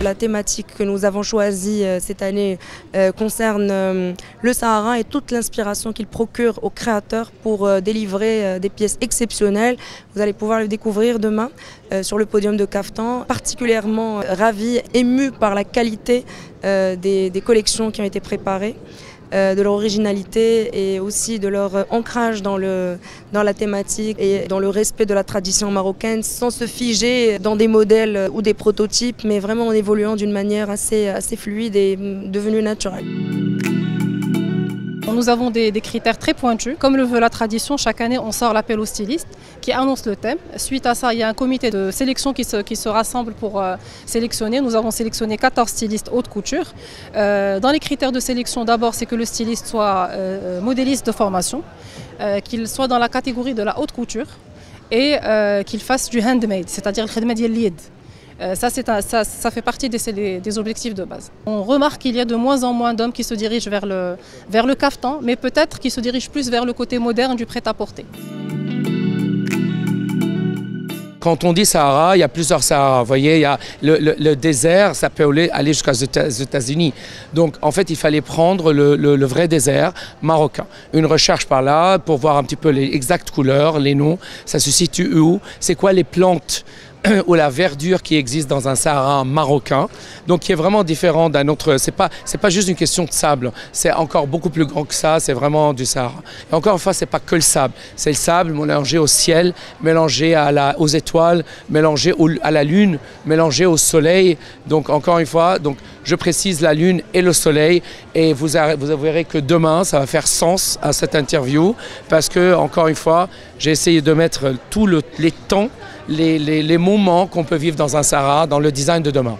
La thématique que nous avons choisie cette année concerne le Sahara et toute l'inspiration qu'il procure aux créateurs pour délivrer des pièces exceptionnelles. Vous allez pouvoir le découvrir demain sur le podium de Kaftan. Particulièrement ravi, ému par la qualité des collections qui ont été préparées, de leur originalité et aussi de leur ancrage dans la thématique et dans le respect de la tradition marocaine, sans se figer dans des modèles ou des prototypes, mais vraiment en évoluant d'une manière assez fluide et devenue naturelle. Nous avons des critères très pointus. Comme le veut la tradition, chaque année on sort l'appel aux stylistes qui annonce le thème. Suite à ça, il y a un comité de sélection qui se rassemble pour sélectionner. Nous avons sélectionné 14 stylistes haute couture. Dans les critères de sélection, d'abord c'est que le styliste soit modéliste de formation, qu'il soit dans la catégorie de la haute couture et qu'il fasse du handmade, c'est-à-dire le khidma diyal al-yad. Ça fait partie des objectifs de base. On remarque qu'il y a de moins en moins d'hommes qui se dirigent vers le kaftan, mais peut-être qu'ils se dirigent plus vers le côté moderne du prêt-à-porter. Quand on dit Sahara, il y a plusieurs Sahara. Vous voyez, il y a le désert, ça peut aller jusqu'aux États-Unis. Donc, en fait, il fallait prendre le vrai désert marocain. Une recherche par là pour voir un petit peu les exactes couleurs, les noms. Ça se situe où? C'est quoi les plantes ou la verdure qui existe dans un Sahara marocain, donc qui est vraiment différent d'un autre. C'est pas juste une question de sable, c'est encore beaucoup plus grand que ça, c'est vraiment du Sahara. Et encore une fois, c'est pas que le sable, c'est le sable mélangé au ciel, mélangé aux étoiles, mélangé à la lune, mélangé au soleil. Donc encore une fois, donc je précise la lune et le soleil, et vous verrez que demain ça va faire sens à cette interview, parce que encore une fois, j'ai essayé de mettre tous les temps, les moments qu'on peut vivre dans un Sahara, dans le design de demain.